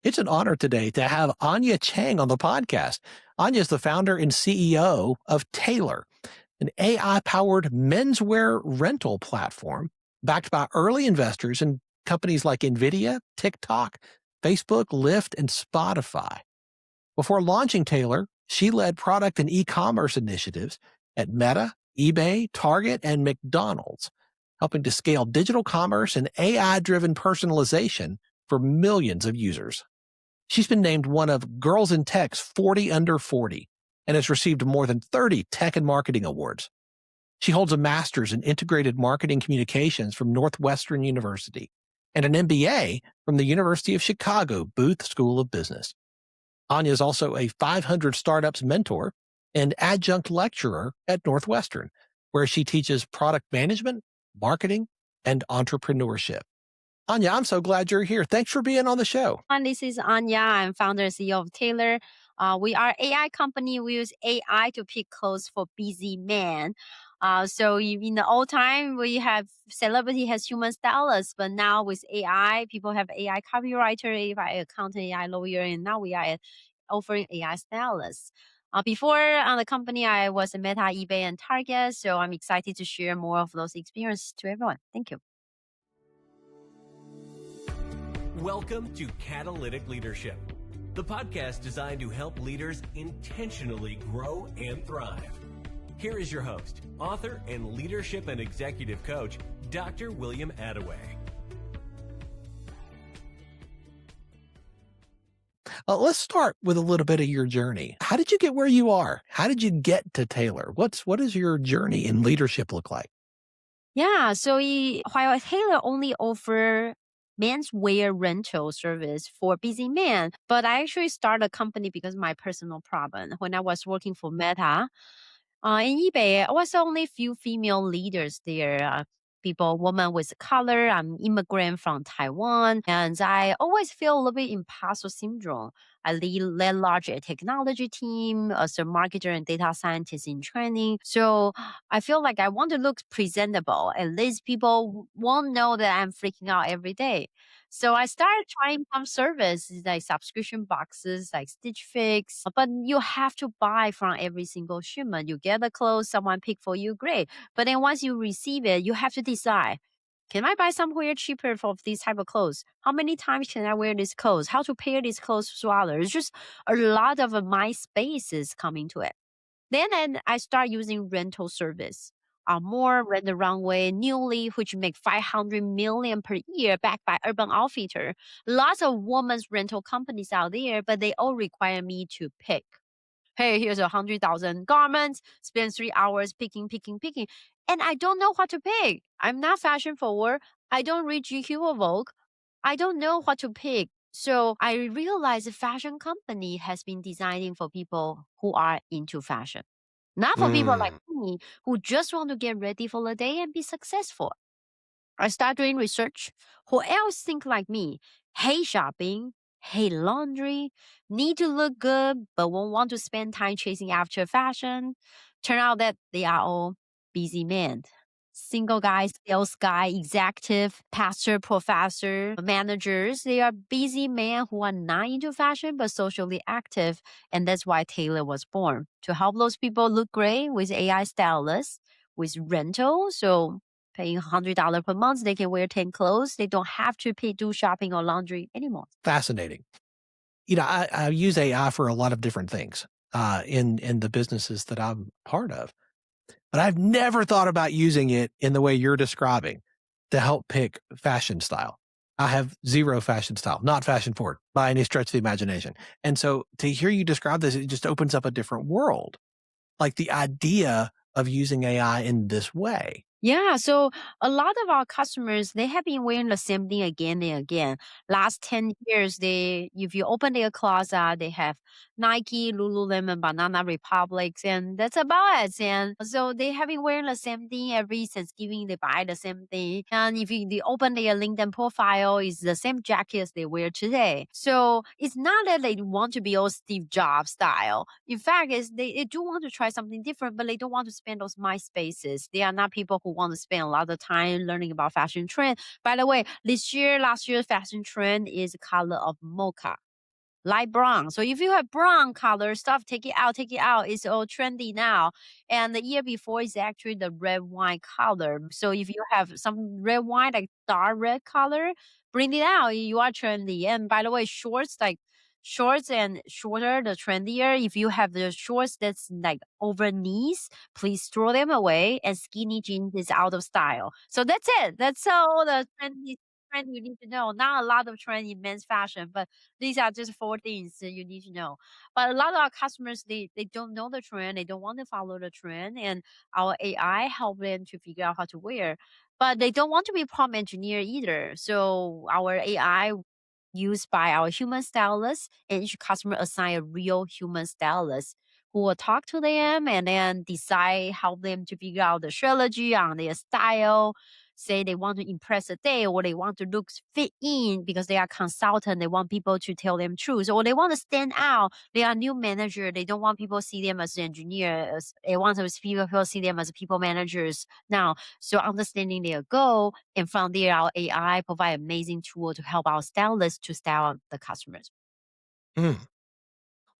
It's an honor today to have Anya Cheng on the podcast. Anya is the founder and CEO of Taelor, an AI-powered menswear rental platform backed by early investors in companies like NVIDIA, TikTok, Facebook, Lyft, and Spotify. Before launching Taelor, she led product and e-commerce initiatives at Meta, eBay, Target, and McDonald's, helping to scale digital commerce and AI-driven personalization for millions of users. She's been named one of Girls in Tech's 40 Under 40 and has received more than 30 tech and marketing awards. She holds a master's in integrated marketing communications from Northwestern University and an MBA from the University of Chicago Booth School of Business. Anya is also a 500 Startups mentor and adjunct lecturer at Northwestern, where she teaches product management, marketing, and entrepreneurship. Anya, I'm so glad you're here. Thanks for being on the show. And this is Anya. I'm founder and CEO of Taelor. We are AI company. We use AI to pick clothes for busy men. In the old time, we have celebrity has human stylists, but now with AI, people have AI copywriter, AI accountant, AI lawyer, and now we are offering AI stylists. Before on the company, I was at Meta, eBay, and Target. So I'm excited to share more of those experiences to everyone. Thank you. Welcome to Catalytic Leadership, the podcast designed to help leaders intentionally grow and thrive. Here is your host, author, and leadership and executive coach, Dr. William Attaway. Let's start with a little bit of your journey. How did you get where you are? How did you get to Taelor? What does your journey in leadership look like? Yeah, while Taelor only offer menswear rental service for busy men, but I actually started a company because of my personal problem. When I was working for Meta, in eBay, I was only few female leaders there. Women with color. I'm immigrant from Taiwan, and I always feel a little bit imposter syndrome. I led large technology team as a marketer and data scientist in training. So I feel like I want to look presentable. At least people won't know that I'm freaking out every day. So I started trying some services like subscription boxes, like Stitch Fix. But you have to buy from every single shipment. You get the clothes, someone pick for you, great. But then once you receive it, you have to decide, can I buy somewhere cheaper for these type of clothes? How many times can I wear these clothes? How to pair these clothes to others? It's just a lot of my spaces coming to it. Then I start using rental service. More Rent the Runway, Newly, which make 500 million per year, backed by Urban Outfitter. Lots of women's rental companies out there, but they all require me to pick. Hey, here's 100,000 garments. Spend 3 hours picking. And I don't know what to pick. I'm not fashion forward. I don't read GQ or Vogue. I don't know what to pick. So I realized the fashion company has been designing for people who are into fashion. Not for people like me who just want to get ready for the day and be successful. I start doing research. Who else think like me? Hate shopping, hate laundry, need to look good, but won't want to spend time chasing after fashion. Turn out that they are all busy men. Single guys, sales guy, executive, pastor, professor, managers. They are busy men who are not into fashion but socially active. And that's why Taelor was born, to help those people look great with AI stylists, with rental. So paying $100 per month, they can wear 10 clothes. They don't have to do shopping or laundry anymore. Fascinating. I use AI for a lot of different things in the businesses that I'm part of. But I've never thought about using it in the way you're describing to help pick fashion style. I have zero fashion style, not fashion forward by any stretch of the imagination. And so to hear you describe this, it just opens up a different world. Like the idea of using AI in this way. Yeah, so a lot of our customers, they have been wearing the same thing again and again. Last 10 years, if you open their closet, they have Nike, Lululemon, Banana Republics, and that's about it. And so they have been wearing the same thing every Thanksgiving, they buy the same thing. And if they open their LinkedIn profile, it's the same jackets they wear today. So it's not that they want to be all Steve Jobs style. In fact, they do want to try something different, but they don't want to spend those mind spaces. They are not people who want to spend a lot of time learning about fashion trend. By the way, last year fashion trend is the color of mocha. light brown. So if you have brown color stuff, take it out, take it out. It's all trendy now. And the year before is actually the red wine color. So if you have some red wine, like dark red color, bring it out. You are trendy. And by the way, shorts and shorter, the trendier. If you have the shorts that's like over knees, please throw them away. And skinny jeans is out of style. So that's it. That's all the trendy trend you need to know. Not a lot of trend in men's fashion, but these are just 4 things that you need to know. But a lot of our customers, they don't know the trend. They don't want to follow the trend. And our AI help them to figure out how to wear. But they don't want to be prompt engineer either. So our AI used by our human stylist, and each customer assign a real human stylist who will talk to them and then decide, help them to figure out the strategy on their style. Say they want to impress a day, or they want to look fit in because they are consultant. They want people to tell them truth, or they want to stand out. They are new manager. They don't want people to see them as engineers. They want to people see them as people managers now. So understanding their goal, and from there, our AI provide amazing tool to help our stylists to style the customers. Mm,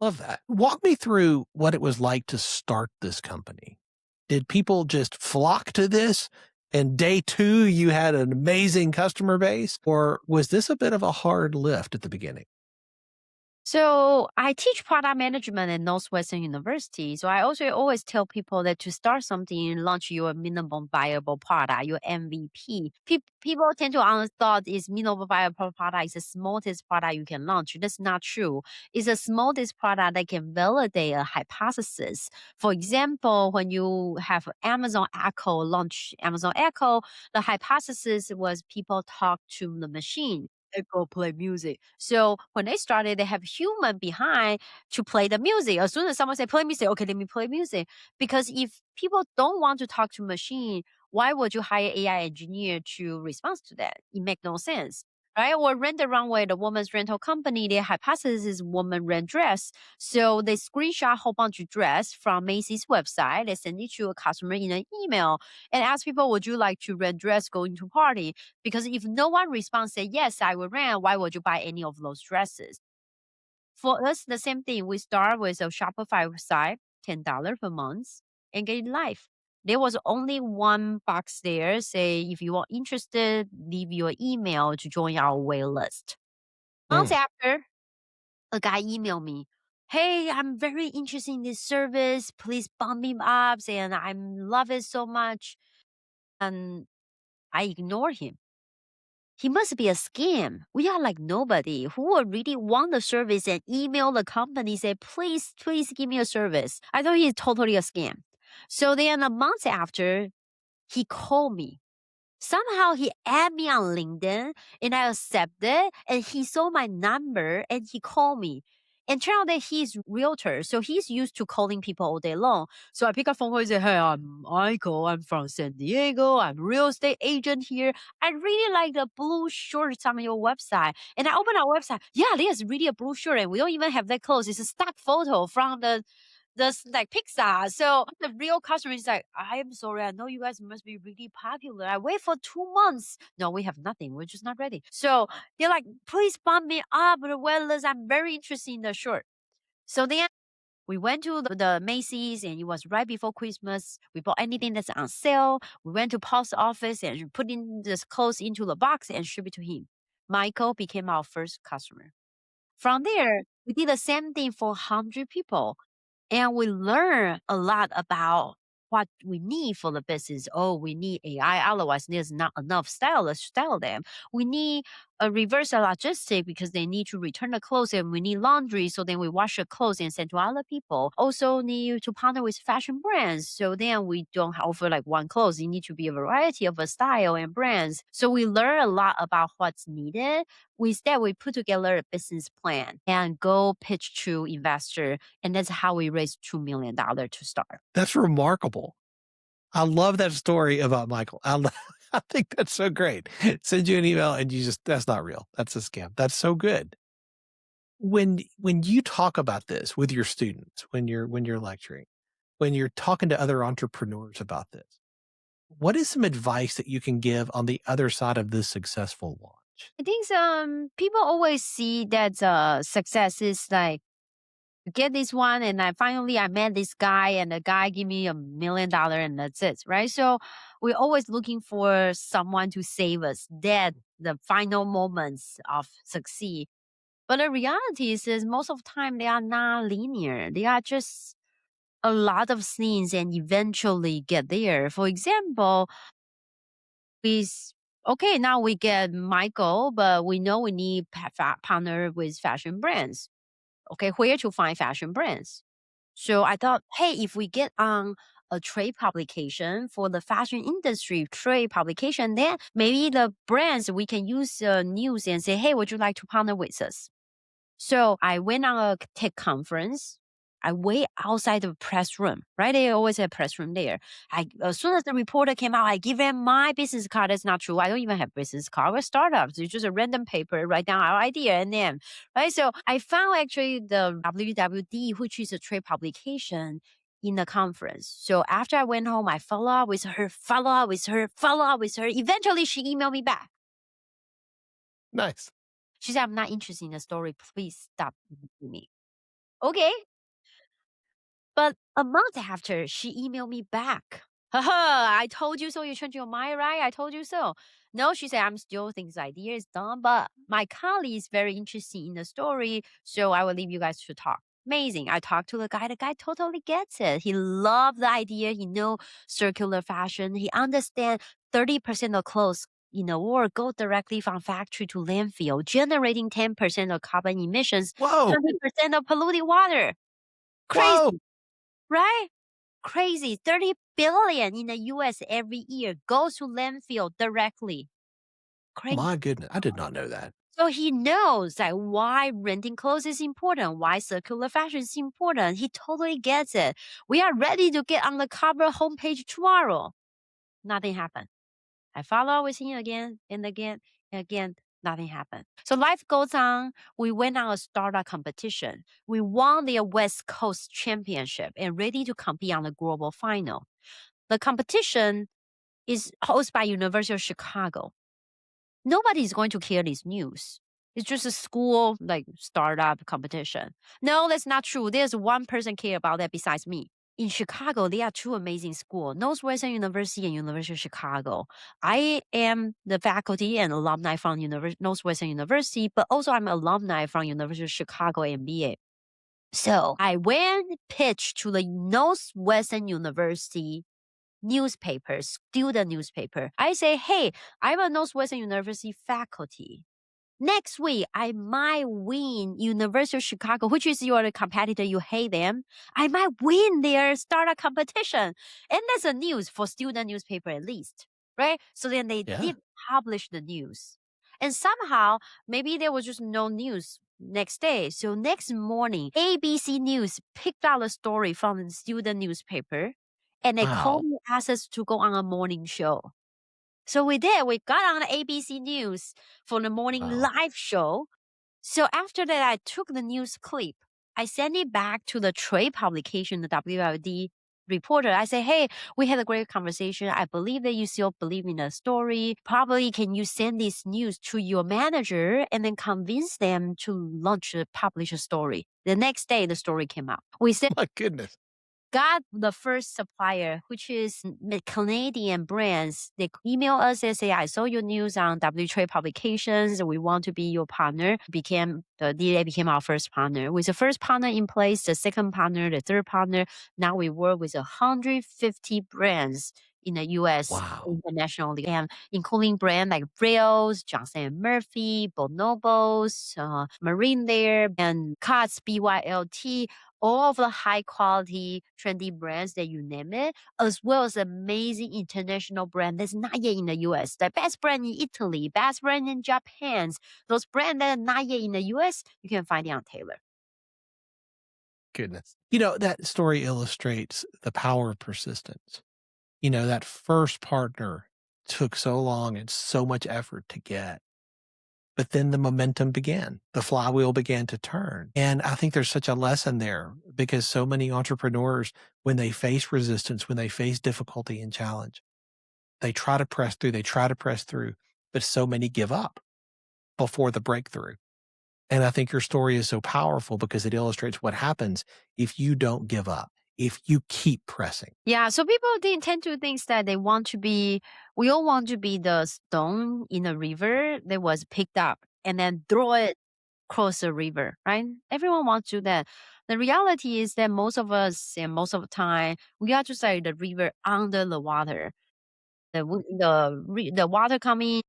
love that. Walk me through what it was like to start this company. Did people just flock to this? And day 2, you had an amazing customer base? Or was this a bit of a hard lift at the beginning? So I teach product management at Northwestern University. So I also always tell people that to start something, launch your minimum viable product, your MVP. People tend to thought is minimum viable product is the smallest product you can launch. That's not true. It's the smallest product that can validate a hypothesis. For example, when you have Amazon Echo launch Amazon Echo, the hypothesis was people talk to the machine. They go play music. So when they started, they have human behind to play the music. As soon as someone say play music, okay, let me play music. Because if people don't want to talk to machine, why would you hire AI engineer to respond to that? It make no sense. Right? Or Rent the Runway, the woman's rental company, their hypothesis is woman rent dress. So they screenshot a whole bunch of dress from Macy's website. They send it to a customer in an email and ask people, would you like to rent dress going to party? Because if no one responds, say, yes, I will rent, why would you buy any of those dresses? For us, the same thing. We start with a Shopify site, $10 per month, and get it live. There was only one box there. Say, if you are interested, leave your email to join our wait list. Months Mm, after, a guy emailed me, hey, I'm very interested in this service. Please bump me up. And I love it so much. And I ignored him. He must be a scam. We are like nobody who would really want the service and email the company, say, please, please give me a service. I thought he's totally a scam. So then a month after, he called me. Somehow he added me on LinkedIn and I accepted, and he saw my number and he called me. And turned out that he's realtor, so he's used to calling people all day long. So I pick up phone call and say, hey, I'm Michael. I'm from San Diego. I'm a real estate agent here. I really like the blue shorts on your website. And I open our website. Yeah, there's really a blue shirt, and we don't even have that clothes. It's a stock photo from the like Pixar. So the real customer is like, I'm sorry, I know you guys must be really popular. I wait for 2 months. No, we have nothing. We're just not ready. So they're like, please bump me up the wait list. I'm very interested in the shirt. So then we went to the Macy's, and it was right before Christmas. We bought anything that's on sale. We went to post office and put in this clothes into the box and ship it to him. Michael became our first customer. From there, we did the same thing for 100 people. And we learn a lot about what we need for the business. Oh, we need AI. Otherwise, there's not enough stylists to style them. We need a reverse logistic because they need to return the clothes, and we need laundry. So then we wash the clothes and send to other people. Also need to partner with fashion brands. So then we don't offer like one clothes. You need to be a variety of a style and brands. So we learn a lot about what's needed. Instead, we put together a business plan and go pitch to investor. And that's how we raised $2 million to start. that's remarkable. I love that story about Michael. I think that's so great. Send you an email and you just, that's not real. That's a scam. That's so good. When you talk about this with your students, when you're lecturing, when you're talking to other entrepreneurs about this, what is some advice that you can give on the other side of this successful launch? I think people always see that success is like get this one and I met this guy and the guy give me $1 million and that's it, right? So we're always looking for someone to save us, that the final moments of succeed. But the reality is most of the time they are not linear. They are just a lot of things and eventually get there. For example, okay, now we get Michael, but we know we need partner with fashion brands. Okay, where to find fashion brands? So I thought, hey, if we get on a trade publication for the fashion industry trade publication, then maybe the brands we can use news and say, hey, would you like to partner with us? So I went on a tech conference. I wait outside the press room, right? They always have press room there. As soon as the reporter came out, I give him my business card. That's not true. I don't even have business card. We're startups. It's just a random paper, write down our idea and then, right? So I found actually the WWD, which is a trade publication in the conference. So after I went home, I follow up with her, follow up with her, follow up with her. Eventually she emailed me back. Nice. She said, I'm not interested in the story. Please stop me. Okay. But a month after, she emailed me back. Haha, I told you so. You changed your mind, right? I told you so. No, she said, I'm still thinking the idea is done, but my colleague is very interested in the story, so I will leave you guys to talk. Amazing. I talked to the guy. The guy totally gets it. He loved the idea. He know circular fashion. He understands 30% of clothes in the world go directly from factory to landfill, generating 10% of carbon emissions, Whoa. 100% of polluted water. Crazy, Whoa. right? Crazy. 30 billion in the US every year goes to landfill directly. Crazy. My goodness. I did not know that. So he knows that why renting clothes is important, why circular fashion is important. He totally gets it. We are ready to get on the cover homepage tomorrow. Nothing happened. I follow up with him again and again and again. Nothing happened. So life goes on. We went on a startup competition. We won the West Coast Championship and ready to compete on the global final. The competition is hosted by University of Chicago. Nobody's going to care this news. It's just a school like startup competition. No, that's not true. There's one person care about that besides me. In Chicago, there are two amazing schools, Northwestern University and University of Chicago. I am the faculty and alumni from Northwestern University, but also I'm alumni from University of Chicago MBA. So I went pitch to the Northwestern University newspaper, student newspaper. I say, hey, I'm a Northwestern University faculty. Next week, I might win University of Chicago, which is your competitor. You hate them. I might win their startup competition. And that's a news for student newspaper at least, right? So then they did publish the news. And somehow, maybe there was just no news next day. So next morning, ABC News picked out a story from the student newspaper and they called me, asked us to go on a morning show. So we did. We got on ABC News for the morning live show. So after that, I took the news clip. I sent it back to the trade publication, the WLD reporter. I said, hey, we had a great conversation. I believe that you still believe in the story. Probably can you send this news to your manager and then convince them to publish a story. The next day, the story came out. We said, my goodness. Got the first supplier, which is Canadian brands. They email us and say, I saw your news on W Trade publications. We want to be your partner. They became our first partner. With the first partner in place, the second partner, the third partner, now we work with 150 brands in the US internationally, and including brands like Rails, Johnson & Murphy, Bonobos, Marine there, and Cots, BYLT, all of the high quality, trendy brands that you name it, as well as amazing international brand that's not yet in the US. The best brand in Italy, best brand in Japan, those brands that are not yet in the US, you can find it on Taelor. Goodness. That story illustrates the power of persistence. That first partner took so long and so much effort to get. But then the momentum began. The flywheel began to turn. And I think there's such a lesson there because so many entrepreneurs, when they face resistance, when they face difficulty and challenge, they try to press through, but so many give up. before the breakthrough. And I think your story is so powerful because it illustrates what happens if you don't give up, if you keep pressing. Yeah, so people they tend to think that we all want to be the stone in a river that was picked up and then throw it across the river, right? Everyone wants to do that. The reality is that most of us and most of the time, we are just like the river under the water. The water coming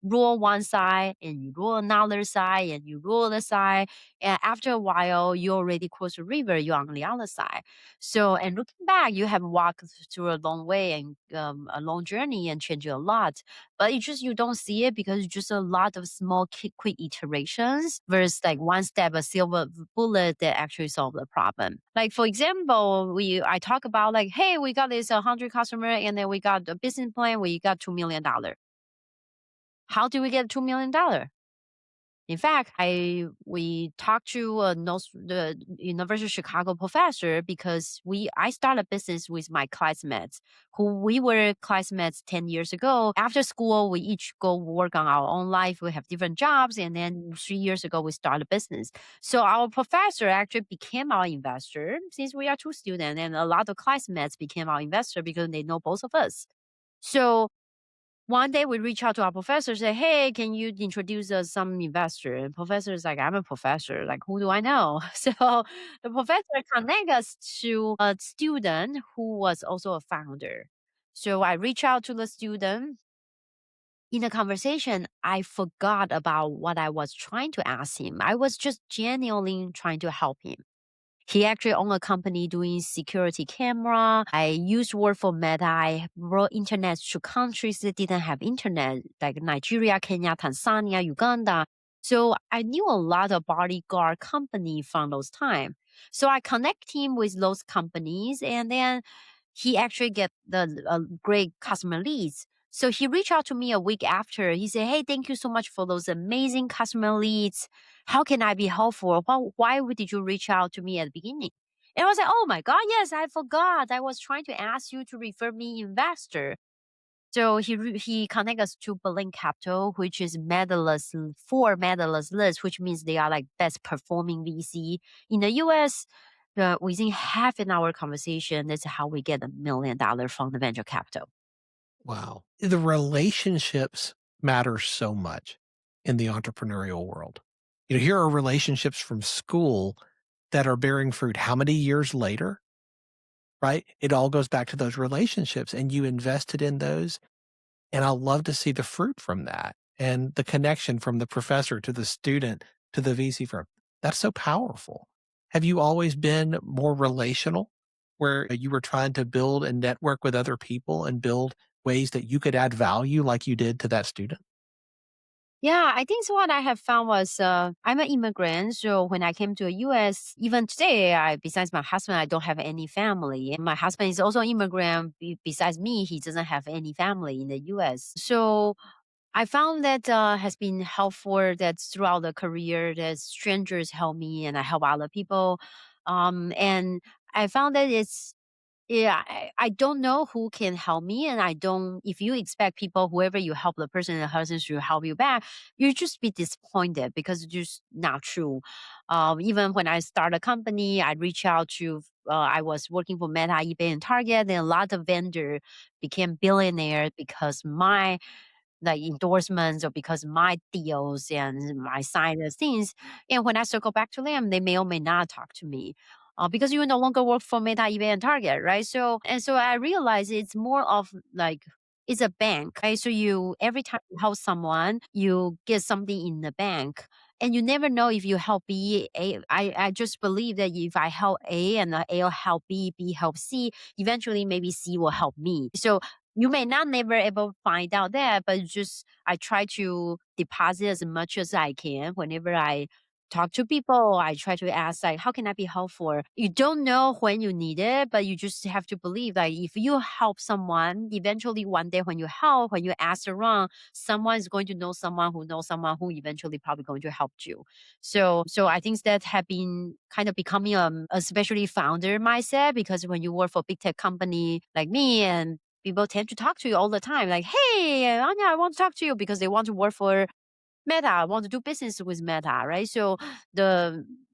roll one side and you roll another side and you roll the side, and after a while you already cross the river, you're on the other side. So and looking back, you have walked through a long way and a long journey and changed a lot, but it just you don't see it because it's just a lot of small quick iterations versus like one step a silver bullet that actually solve the problem. Like for example, I talk about like, hey, we got this 100 customer and then we got a business plan, we got $2 million. How do we get $2 million? In fact, we talked to the University of Chicago professor because I started a business with my classmates who we were classmates 10 years ago. After school, we each go work on our own life. We have different jobs. And then 3 years ago, we started a business. So our professor actually became our investor since we are two students. And a lot of classmates became our investor because they know both of us. So one day we reach out to our professor, say, hey, can you introduce us some investor? And professor is like, I'm a professor. Like, who do I know? So the professor connect us to a student who was also a founder. So I reach out to the student. In the conversation, I forgot about what I was trying to ask him. I was just genuinely trying to help him. He actually owned a company doing security camera. I used to work for Meta. I brought internet to countries that didn't have internet, like Nigeria, Kenya, Tanzania, Uganda. So I knew a lot of bodyguard company from those time. So I connect him with those companies, and then he actually get the great customer leads. So he reached out to me a week after. He said, hey, thank you so much for those amazing customer leads. How can I be helpful? Why did you reach out to me at the beginning? And I was like, oh my God, yes, I forgot. I was trying to ask you to refer me investor. So he connect us to Berlin Capital, which is four medalist list, which means they are like best performing VC in the US. Within half an hour conversation, that's how we get $1 million from the venture capital. Wow. The relationships matter so much in the entrepreneurial world. Here are relationships from school that are bearing fruit how many years later, right? It all goes back to those relationships, and you invested in those. And I love to see the fruit from that and the connection from the professor to the student to the VC firm. That's so powerful. Have you always been more relational, where you were trying to build and network with other people and build ways that you could add value like you did to that student? Yeah, I think so. What I have found was I'm an immigrant. So when I came to the US, even today, besides my husband, I don't have any family. And my husband is also an immigrant. Besides me, he doesn't have any family in the US. So I found that has been helpful that throughout the career that strangers help me and I help other people. And I found that I don't know who can help me. And if you expect people, whoever you help the person should help you back, you just be disappointed because it's just not true. Even when I start a company, I reach out to, I was working for Meta, eBay, and Target, and a lot of vendors became billionaires because my like endorsements or because my deals and my side of things. And when I circle back to them, they may or may not talk to me. Because you no longer work for Meta, eBay, and Target, right? So I realize it's more of like it's a bank, right? So every time you help someone, you get something in the bank, and you never know if you help I just believe that if I help A and A will help B, B help C, eventually maybe C will help me. So you may not never able find out that, but just I try to deposit as much as I can whenever I talk to people. I try to ask like, how can I be helpful? You don't know when you need it, but you just have to believe like if you help someone, eventually one day when you ask around, someone is going to know someone who eventually probably going to help you. So I think that have been kind of becoming especially founder mindset because when you work for big tech company like me and people tend to talk to you all the time, like, hey, Anya, I want to talk to you because they want to work for Meta, I want to do business with Meta, right? So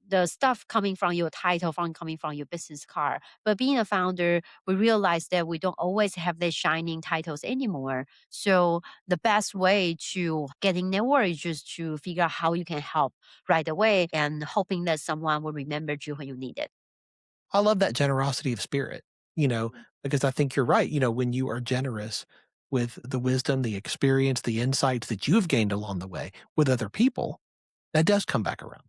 the stuff coming from your title, coming from your business card. But being a founder, we realize that we don't always have the shining titles anymore. So the best way to getting network is just to figure out how you can help right away and hoping that someone will remember you when you need it. I love that generosity of spirit, because I think you're right. When you are generous with the wisdom, the experience, the insights that you've gained along the way with other people, that does come back around.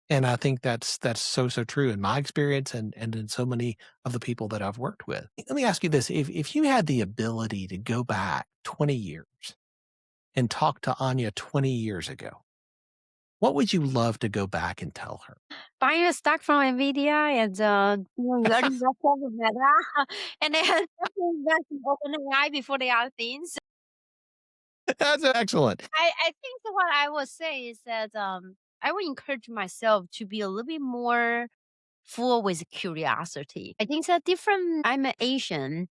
And I think that's so, so true in my experience and in so many of the people that I've worked with. Let me ask you this. If you had the ability to go back 20 years and talk to Anya 20 years ago, what would you love to go back and tell her? Buying a stock from Nvidia and learning more from Meta, and then invest in OpenAI before they are things. That's excellent. I think that what I would say is that I would encourage myself to be a little bit more full with curiosity. I think that different. I'm an Asian.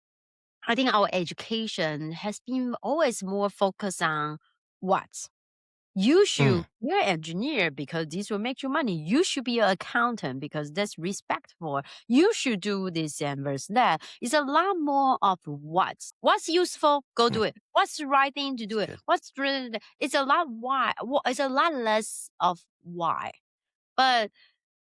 I think our education has been always more focused on what you should Mm, be an engineer because this will make you money. You should be an accountant because that's respectful. You should do this and versus that. It's a lot more of what's useful, go mm, do it. What's the right thing to do that's it? good. It's a lot why. It's a lot less of why. But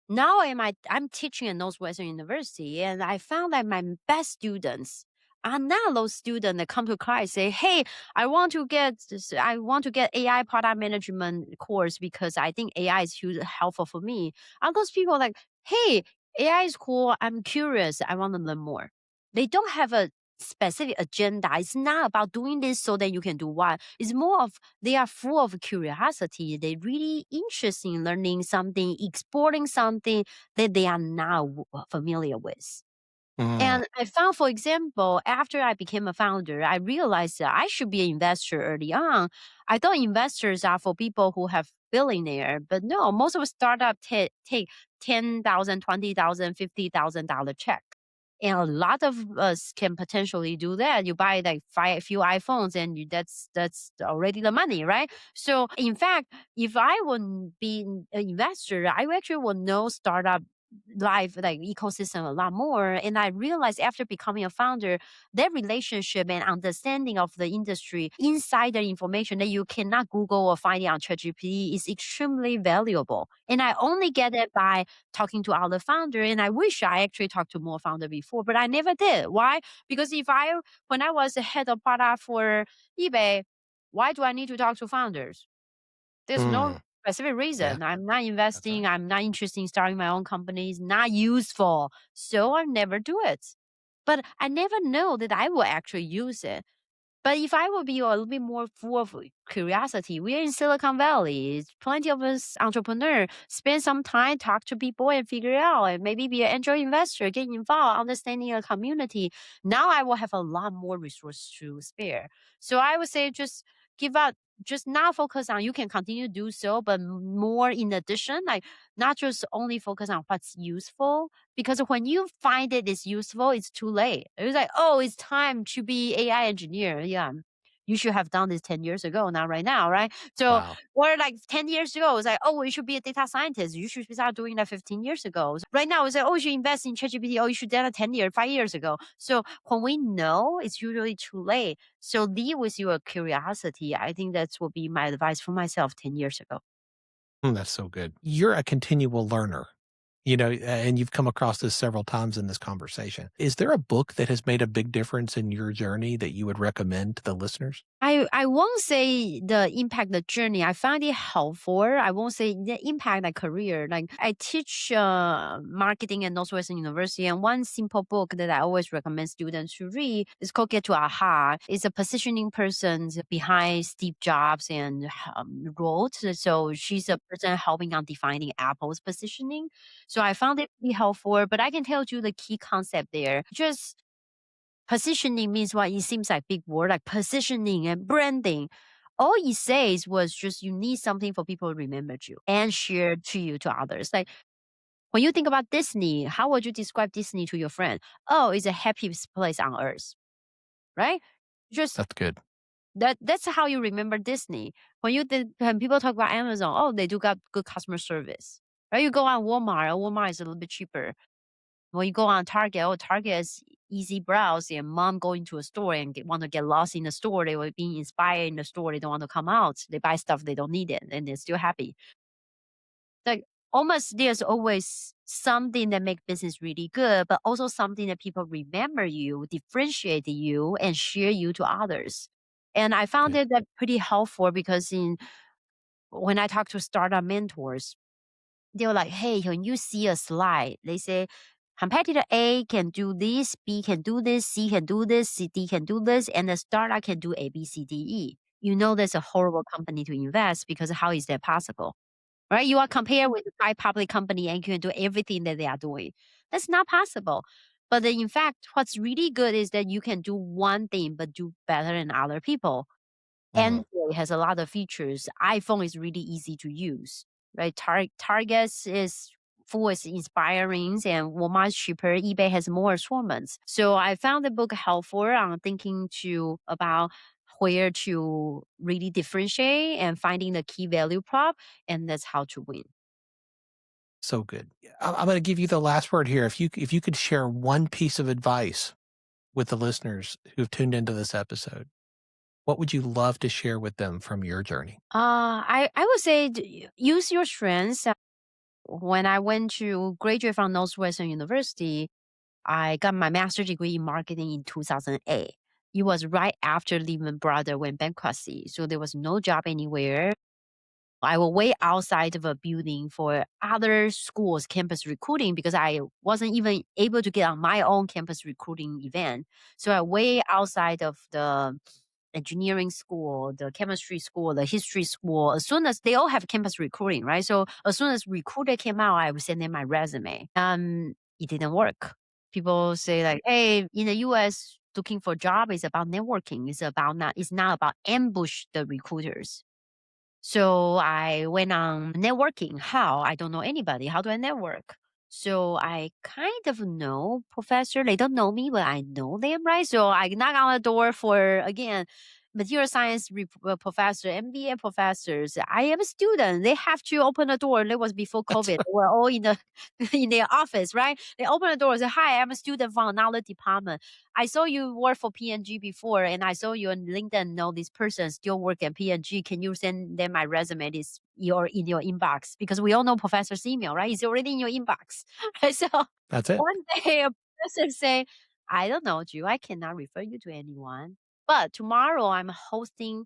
now I'm teaching at Northwestern University, and I found that my best students are not those students that come to class say, "Hey, I want to get AI product management course because I think AI is huge helpful for me." Are those people like, "Hey, AI is cool. I'm curious. I want to learn more." They don't have a specific agenda. It's not about doing this so that you can do what. It's more of they are full of curiosity. They're really interested in learning something, exploring something that they are not familiar with. Mm, And I found, for example, after I became a founder, I realized that I should be an investor early on. I thought investors are for people who have billionaire, but no, most of the startup take 10,000, 20,000, $50,000 check. And a lot of us can potentially do that. You buy like few iPhones, and that's already the money, right? So, in fact, if I would be an investor, I actually would know startup life like ecosystem a lot more. And I realized after becoming a founder, that relationship and understanding of the industry, insider information that you cannot Google or find it on ChatGPT is extremely valuable. And I only get it by talking to other founder. And I wish I actually talked to more founder before, but I never did. Why? Because when I was the head of product for eBay, why do I need to talk to founders? There's no mm, specific yeah, reason. I'm not that's right. investing. I'm not interested in starting my own company. It's not useful. So I never do it. But I never know that I will actually use it. But if I will be a little bit more full of curiosity, we are in Silicon Valley. It's plenty of us entrepreneur spend some time, talk to people and figure it out, and maybe be an angel investor, get involved, understanding a community. Now I will have a lot more resources to spare. So I would say just give up, just not focus on you can continue to do so, but more in addition, like not just only focus on what's useful, because when you find it is useful, it's too late. It's like, oh, it's time to be AI engineer. Yeah. You should have done this 10 years ago, not right now, right? So, Wow. or like 10 years ago, it's like, oh, you should be a data scientist. You should start doing that 15 years ago. So right now, it's like, oh, you should invest in ChatGPT. Oh, you should do that 10 years, 5 years ago. So when we know, it's usually too late. So lead with your curiosity. I think that's would be my advice for myself 10 years ago. That's so good. You're a continual learner, and you've come across this several times in this conversation. Is there a book that has made a big difference in your journey that you would recommend to the listeners? I won't say the impact the journey. I find it helpful. I won't say the impact the career. Like I teach marketing at Northwestern University, and one simple book that I always recommend students to read is called Get to Aha. It's a positioning person behind Steve Jobs and wrote. So she's a person helping on defining Apple's positioning. So I found it pretty helpful. But I can tell you the key concept there. Just positioning means what? It seems like big word, like positioning and branding. All it says was just you need something for people to remember you and share to you to others. Like when you think about Disney, how would you describe Disney to your friend? Oh, it's the happiest place on earth, right? Just That's good. That's how you remember Disney. When people talk about Amazon, oh, they do got good customer service. Right? You go on Walmart is a little bit cheaper. When you go on Target, Target is easy browse. And mom going to a store and want to get lost in the store. They were being inspired in the store. They don't want to come out. They buy stuff they don't need it, and they're still happy. Like almost there's always something that make business really good, but also something that people remember you, differentiate you, and share you to others. And I found Good. that pretty helpful because when I talk to startup mentors, they were like, hey, when you see a slide, they say competitor A can do this, B can do this, C can do this, D can do this, and the startup can do A, B, C, D, E. You know that's a horrible company to invest because how is that possible? Right? You are compared with a high public company and you can do everything that they are doing. That's not possible. But then in fact, what's really good is that you can do one thing but do better than other people. Mhm. Android has a lot of features. iPhone is really easy to use, right? Target is full is inspiring and Walmart is cheaper. eBay has more assortments. So I found the book helpful on thinking about where to really differentiate and finding the key value prop, and that's how to win. So good. I'm going to give you the last word here. If you could share one piece of advice with the listeners who've tuned into this episode, what would you love to share with them from your journey? I would say use your strengths. When I went to graduate from Northwestern University, I got my master's degree in marketing in 2008. It was right after Lehman Brothers went bankruptcy, so there was no job anywhere. I was way outside of a building for other schools' campus recruiting because I wasn't even able to get on my own campus recruiting event. So I way outside of the engineering school, the chemistry school, the history school. As soon as they all have campus recruiting, right? So as soon as recruiter came out, I would send in my resume. It didn't work. People say like, hey, in the US, looking for job is about networking. It's not about ambush the recruiters. So I went on networking. How? I don't know anybody. How do I network? So I kind of know professor. They don't know me, but I know them, right? So I knock on the door for, again, material science professor, MBA professors. I am a student. They have to open the door. That was before That's COVID. They were all in the in their office, right? They open the door and say, hi, I'm a student from another department. I saw you work for P&G before, and I saw you on LinkedIn know this person still work at P&G. Can you send them my resume? This in your inbox because we all know professor's email, right? It's already in your inbox. So that's it. one day a professor say, I don't know, Drew, I cannot refer you to anyone. But tomorrow I'm hosting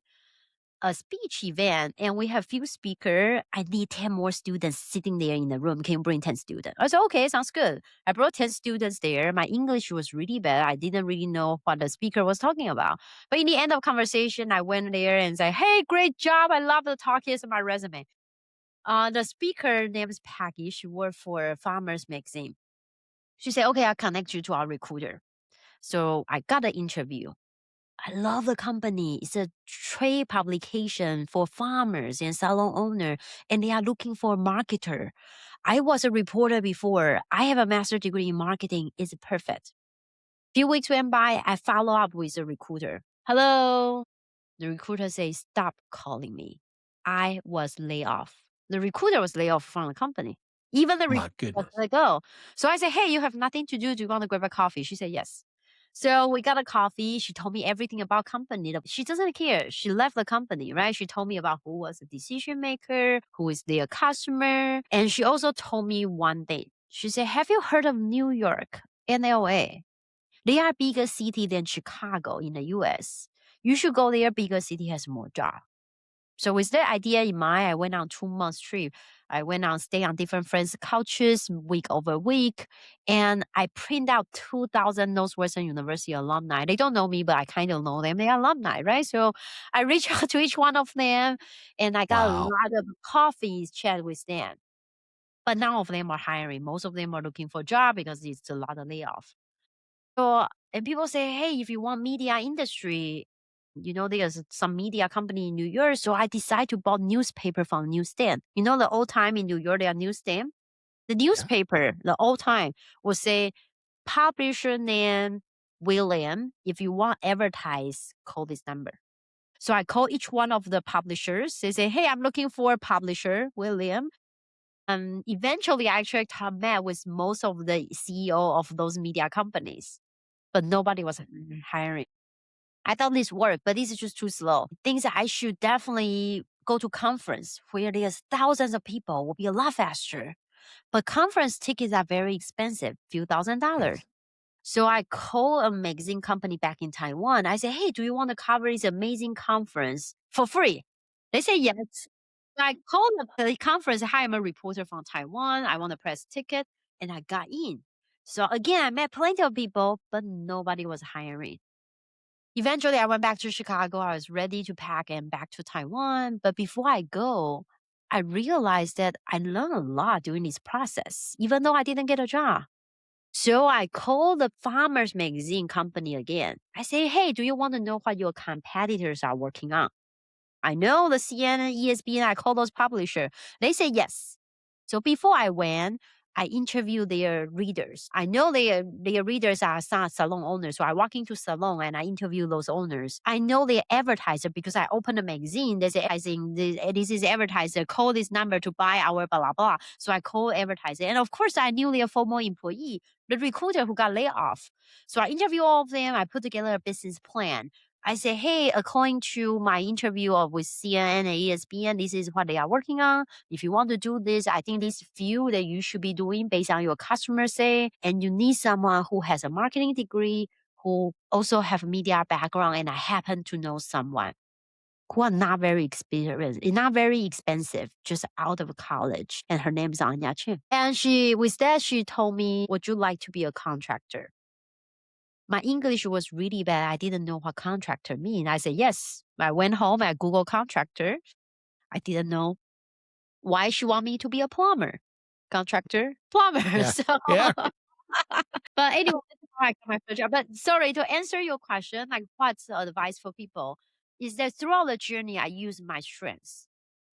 a speech event and we have few speaker. I need 10 more students sitting there in the room. Can you bring 10 students? I said, okay, sounds good. I brought 10 students there. My English was really bad. I didn't really know what the speaker was talking about. But in the end of conversation, I went there and said, hey, great job. I love the talk. Here's my resume. The speaker name is Peggy. She worked for Farmers Magazine. She said, okay, I'll connect you to our recruiter. So I got an interview. I love the company. It's a trade publication for farmers and salon owner, and they are looking for a marketer. I was a reporter before. I have a master's degree in marketing. It's perfect. Few weeks went by. I follow up with a recruiter. Hello. The recruiter says, stop calling me. I was laid off. The recruiter was laid off from the company. Even the My recruiter was goodness. let go. So I said, hey, you have nothing to do. Do you want to grab a coffee? She said, yes. So we got a coffee. She told me everything about company. She doesn't care. She left the company, right? She told me about who was the decision maker, who is their customer. And she also told me one thing. She said, have you heard of New York and LA? They are bigger city than Chicago in the US. You should go there. Bigger city has more job. So with that idea in mind, I went on 2 months trip. I went on stay on different friends' couches week over week. And I print out 2,000 Northwestern University alumni. They don't know me, but I kind of know them. They are alumni, right? So I reached out to each one of them and I got a Wow. lot of coffees chat with them. But none of them are hiring. Most of them are looking for a job because it's a lot of layoff. So, and people say, hey, if you want media industry, there's some media company in New York. So I decided to buy newspaper from newsstand. The old time in New York, there are newsstand. The Yeah. newspaper, the old time will say, publisher name, William. If you want advertise, call this number. So I call each one of the publishers. They say, hey, I'm looking for a publisher, William. Eventually, I actually met with most of the CEO of those media companies, but nobody was hiring. I thought this worked, but this is just too slow. Things that I should definitely go to conference where there's thousands of people will be a lot faster. But conference tickets are very expensive, few $1,000s. So I call a magazine company back in Taiwan. I say, hey, do you want to cover this amazing conference for free? They say yes. So I called the conference. Hi, I'm a reporter from Taiwan. I want a press ticket. And I got in. So again, I met plenty of people, but nobody was hiring. Eventually, I went back to Chicago. I was ready to pack and back to Taiwan. But before I go, I realized that I learned a lot during this process, even though I didn't get a job. So I called the Farmers Magazine company again. I say, hey, do you want to know what your competitors are working on? I know the CNN, ESPN, I call those publishers. They say yes. So before I went, I interviewed their readers. I know their readers are salon owners. So I walk into salon and I interview those owners. I know their advertiser because I opened a magazine. They say, I think this is advertiser. Call this number to buy our blah, blah, blah. So I call advertiser. And of course, I knew their former employee, the recruiter who got laid off. So I interview all of them. I put together a business plan. I say, hey, according to my interview with CNN and ESPN, this is what they are working on. If you want to do this, I think this few that you should be doing based on your customer say, and you need someone who has a marketing degree, who also have media background, and I happen to know someone who are not very experienced, not very expensive, just out of college. And her name is Anya Cheng. And she told me, would you like to be a contractor? My English was really bad. I didn't know what contractor mean. I said, yes. I went home, I Googled contractor. I didn't know why she want me to be a plumber. Contractor, plumber. Yeah. So, Yeah. but anyway, that's how I got my first job. But sorry, to answer your question, like what's the advice for people is that throughout the journey, I use my strengths.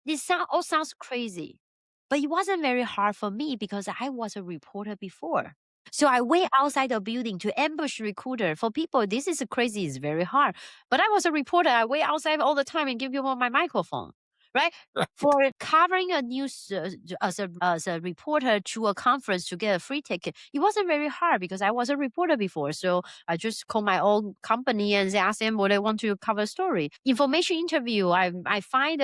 This all sounds crazy, but it wasn't very hard for me because I was a reporter before. So I wait outside the building to ambush recruiter. For people, this is crazy. It's very hard. But I was a reporter. I wait outside all the time and give people my microphone. Right? For covering a news as a reporter to a conference to get a free ticket, it wasn't very hard because I was a reporter before. So I just call my own company and ask them what they want to cover a story. Information interview, I find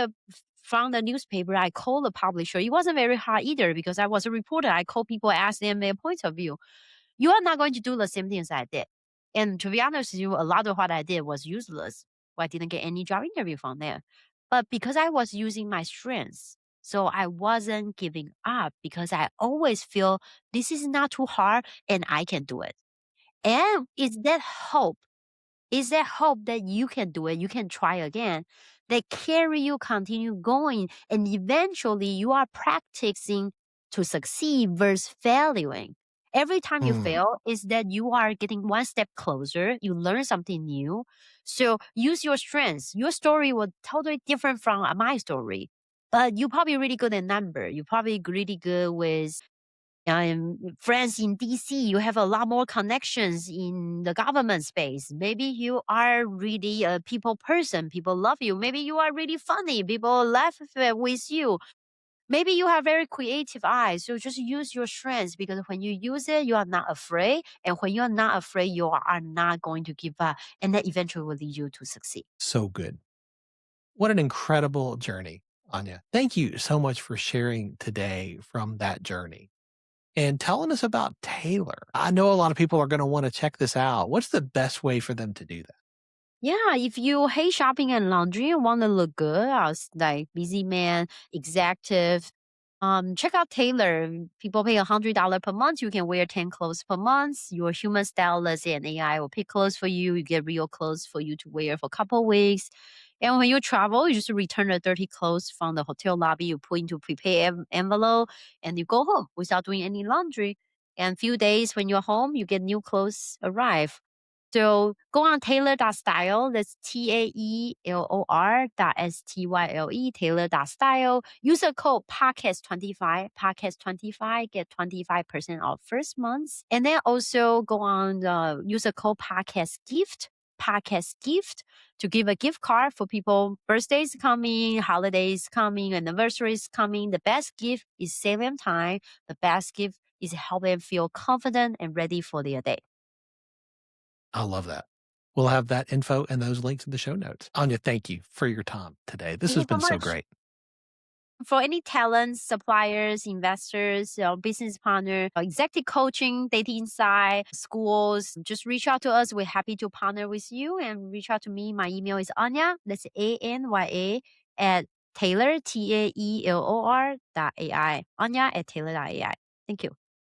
from the newspaper, I call the publisher. It wasn't very hard either because I was a reporter. I call people, ask them their point of view. You are not going to do the same thing as I did. And to be honest with you, a lot of what I did was useless. I didn't get any job interview from there. But because I was using my strengths, so I wasn't giving up because I always feel this is not too hard and I can do it. And it's that hope that you can do it, you can try again, that carry you continue going, and eventually you are practicing to succeed versus failing. Every time you fail is that you are getting one step closer, you learn something new. So use your strengths. Your story will totally different from my story, but you're probably really good at number. You're probably really good with friends in DC, you have a lot more connections in the government space. Maybe you are really a people person. People love you. Maybe you are really funny. People laugh with you. Maybe you have very creative eyes. So just use your strengths because when you use it, you are not afraid. And when you are not afraid, you are not going to give up. And that eventually will lead you to succeed. So good. What an incredible journey, Anya. Thank you so much for sharing today from that journey and telling us about Taylor. I know a lot of people are going to want to check this out. What's the best way for them to do that? Yeah, if you hate shopping and laundry and want to look good as like busy man, executive, check out Taylor. People pay $100 per month. You can wear 10 clothes per month. Your human stylist and AI will pick clothes for you. You get real clothes for you to wear for a couple of weeks. And when you travel, you just return the dirty clothes from the hotel lobby. You put into prepaid envelope and you go home without doing any laundry. And few days when you're home, you get new clothes arrive. So go on tailor.style. That's TAELOR.STYLE, tailor.style. Use the code podcast25, podcast25, get 25% off first month. And then also go on, use the code podcast gift. unpack as gift to give a gift card for people. Birthdays coming, holidays coming, anniversaries coming. The best gift is save them time. The best gift is help them feel confident and ready for their day. I love that. We'll have that info and those links in the show notes. Anya, thank you for your time today. This has Thank you been so so much. great. For any talents, suppliers, investors, business partner, executive coaching, data insight, schools, just reach out to us. We're happy to partner with you and reach out to me. My email is Anya, that's ANYA at Taelor, TAELOR.ai. Anya at Taelor.ai. Thank you.